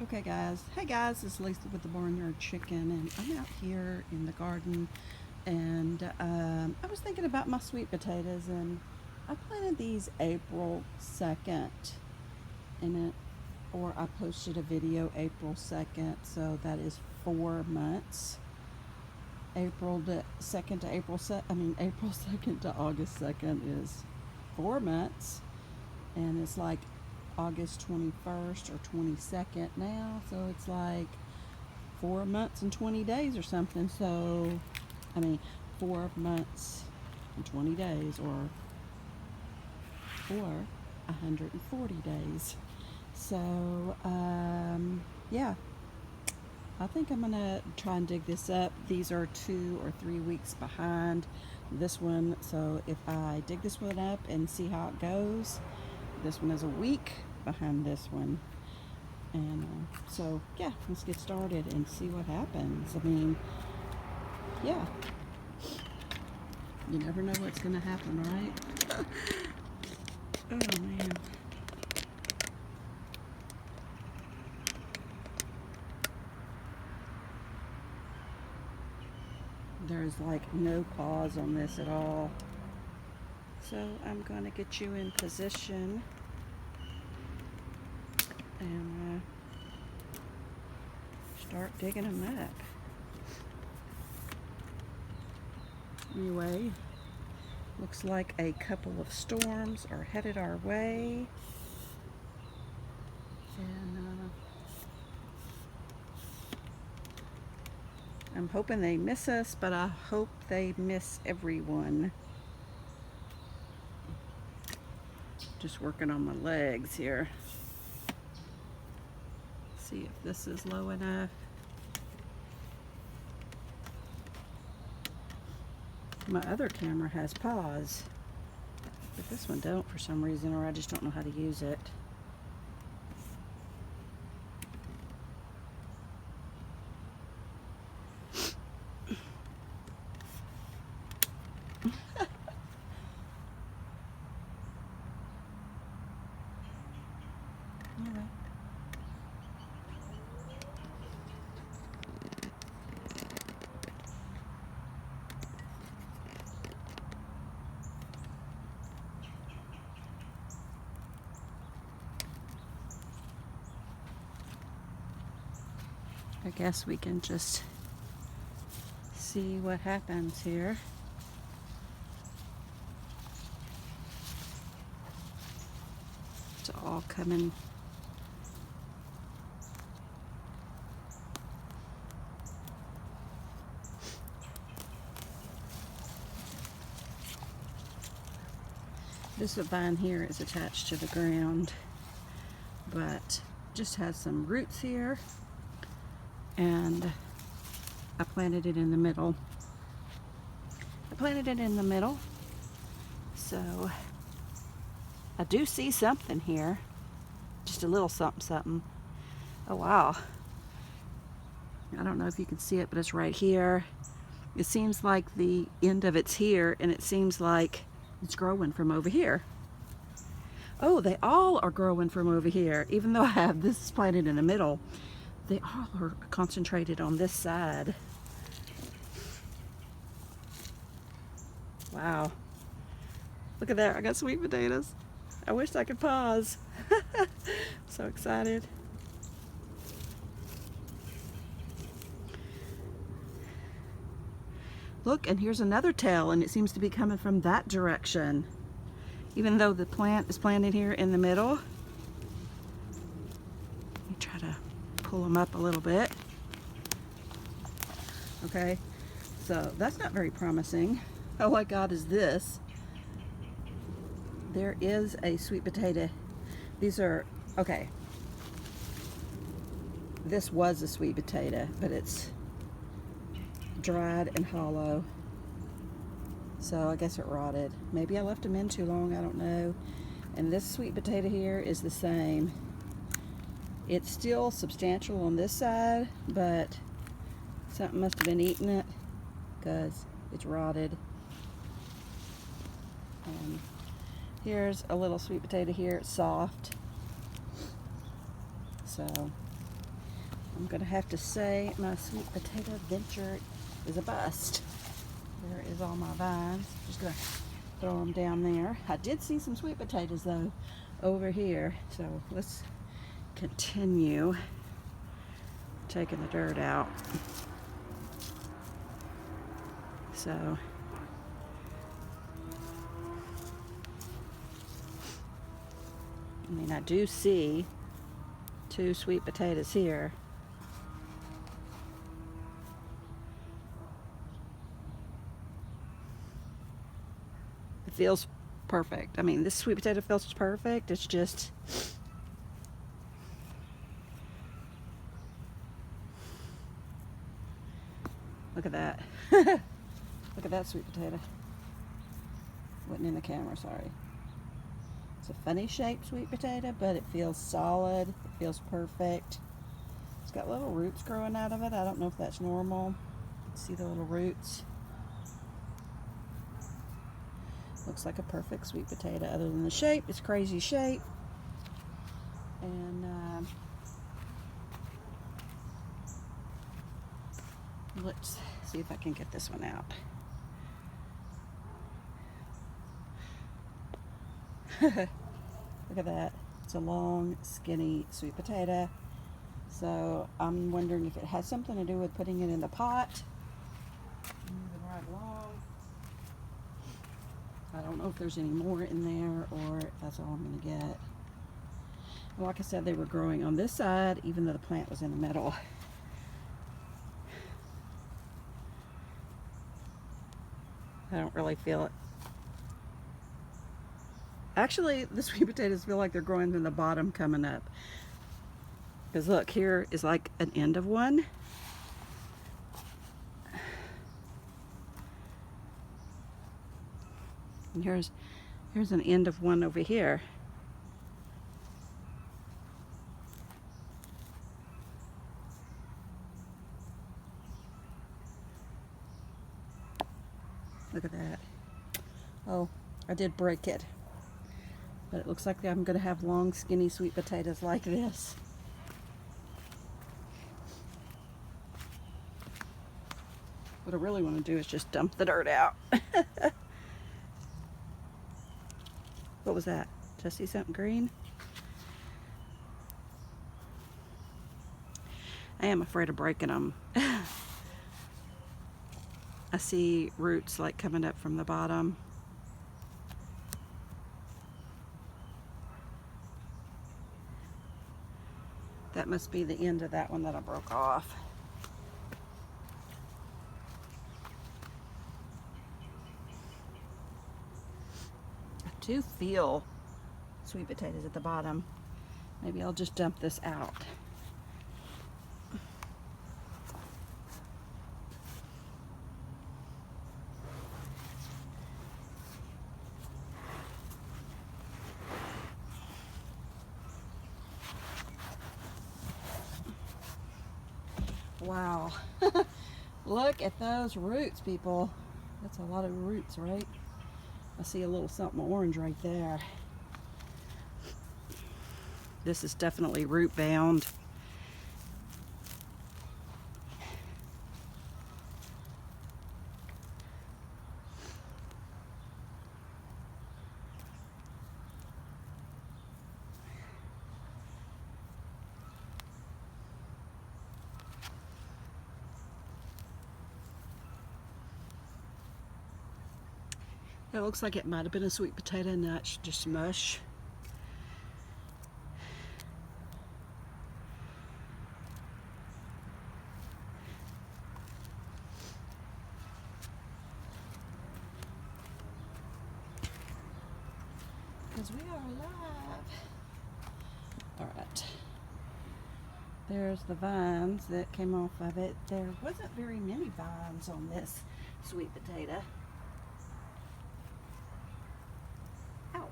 Okay guys, hey guys, it's Lisa with the Barnyard Chicken, and I'm out here in the garden, and I was thinking about my sweet potatoes, and I planted these April 2nd in it, or I posted a video April 2nd, so that is 4 months. April 2nd to April 2nd to August 2nd is 4 months, and it's like August 21st or 22nd now, so it's like 4 months and 20 days or something. So, I mean, 4 months and 20 days, or 140 days. So, yeah, I think I'm gonna try and dig this up. These are 2 or 3 weeks behind this one, so if I dig this one up and see how it goes, this one is a week behind this one. And so, yeah, let's get started and see what happens. I mean, yeah, you never know what's going to happen, right? Oh, man. There's like no pause on this at all. So I'm going to get you in position and start digging them up. Anyway, looks like a couple of storms are headed our way. And I'm hoping they miss us, but I hope they miss everyone. Just working on my legs here. See if this is low enough. My other camera has pause, but this one don't for some reason, or I just don't know how to use it. Alright. I guess we can just see what happens here. It's all coming. This vine here is attached to the ground, but just has some roots here, and I planted it in the middle. So I do see something here, just a little something. Oh wow, I don't know if you can see it, but it's right here. It seems like the end of it's here, and it seems like it's growing from over here. Oh, they all are growing from over here. Even though I have this planted in the middle, they all are concentrated on this side. Wow. Look at there, I got sweet potatoes. I wish I could pause. So excited. Look, and here's another tail, and it seems to be coming from that direction. Even though the plant is planted here in the middle. Let me try to pull them up a little bit. Okay, so that's not very promising. All I got is this. There is a sweet potato. These are, okay. This was a sweet potato, but it's dried and hollow. So I guess it rotted. Maybe I left them in too long, I don't know. And this sweet potato here is the same. It's still substantial on this side, but something must have been eating it because it's rotted. Here's a little sweet potato here, it's soft. So I'm gonna have to say my sweet potato venture is a bust. There is all my vines. Just gonna throw them down there. I did see some sweet potatoes though over here, so let's continue taking the dirt out. So I mean, I do see 2 sweet potatoes here. It feels perfect. I mean, this sweet potato feels perfect. It's just look at that. Look at that sweet potato. Wasn't in the camera, sorry. It's a funny shaped sweet potato, but it feels solid. It feels perfect. It's got little roots growing out of it. I don't know if that's normal. See the little roots? Looks like a perfect sweet potato. Other than the shape, it's crazy shape. And let's see if I can get this one out. Look at that. It's a long, skinny sweet potato. So I'm wondering if it has something to do with putting it in the pot. Moving right along. I don't know if there's any more in there or if that's all I'm going to get. And like I said, they were growing on this side even though the plant was in the middle. I don't really feel it. Actually, the sweet potatoes feel like they're growing from the bottom coming up. Because look, here is like an end of one. And here's an end of one over here. Look at that. Oh, I did break it. But it looks like I'm going to have long, skinny sweet potatoes like this. What I really want to do is just dump the dirt out. What was that? Did I see something green? I am afraid of breaking them. I see roots like coming up from the bottom. That must be the end of that one that I broke off. I do feel sweet potatoes at the bottom. Maybe I'll just dump this out. Wow. Look at those roots, people. That's a lot of roots, right? I see a little something orange right there. This is definitely root bound. It looks like it might have been a sweet potato and now it's just mush. Because we are alive. Alright. There's the vines that came off of it. There wasn't very many vines on this sweet potato. Ow.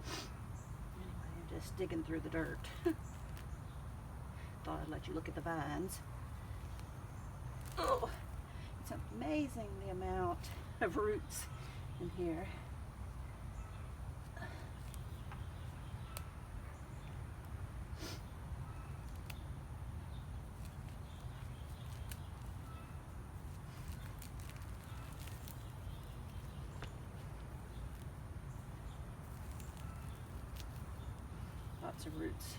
Anyway, I'm just digging through the dirt. Thought I'd let you look at the vines. Oh, it's amazing the amount of roots in here. lots of roots.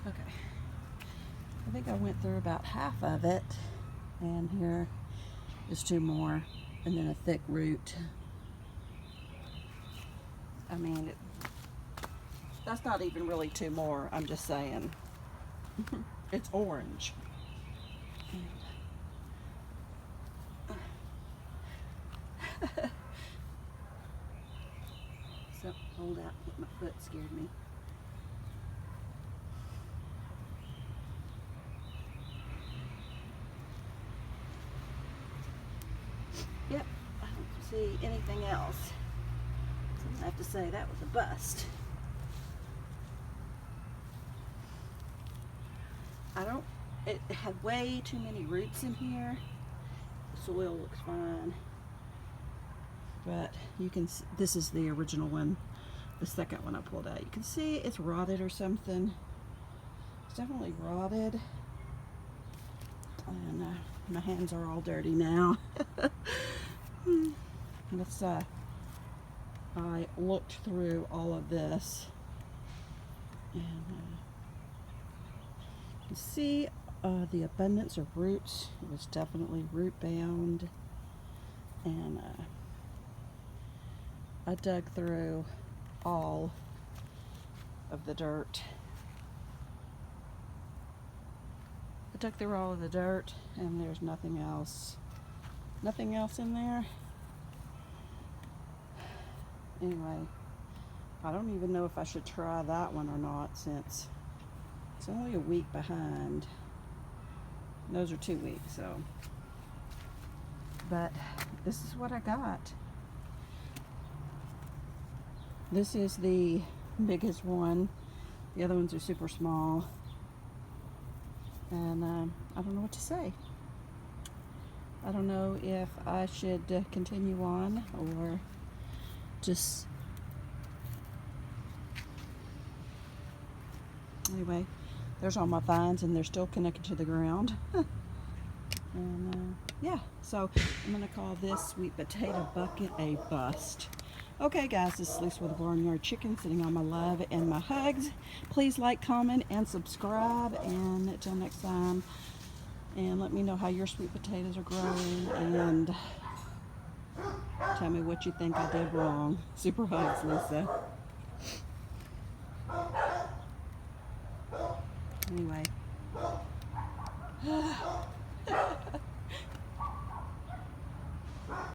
Okay, I think I went through about half of it, and here is two more, and then a thick root. I mean, that's not even really two more, I'm just saying. It's orange. So, hold out, my foot scared me. Yep, I don't see anything else. So I have to say that was a bust. It had way too many roots in here. The soil looks fine. But you can see, this is the original one, the second one I pulled out. You can see it's rotted or something. It's definitely rotted. And my hands are all dirty now. Let's I looked through all of this, and you can see the abundance of roots. It was definitely root bound, and I dug through all of the dirt. I dug through all of the dirt, and there's nothing else in there. Anyway, I don't even know if I should try that one or not, since it's only a week behind. Those are 2 weeks, so. But this is what I got. This is the biggest one. The other ones are super small. And I don't know what to say. I don't know if I should continue on or just... Anyway, there's all my vines, and they're still connected to the ground. And yeah, so I'm going to call this sweet potato bucket a bust. Okay guys, this is Lisa with the Barnyard Chicken, sitting on my love and my hugs. Please like, comment, and subscribe. And until next time, and let me know how your sweet potatoes are growing, and tell me what you think I did wrong. Super hugs, Lisa. Anyway.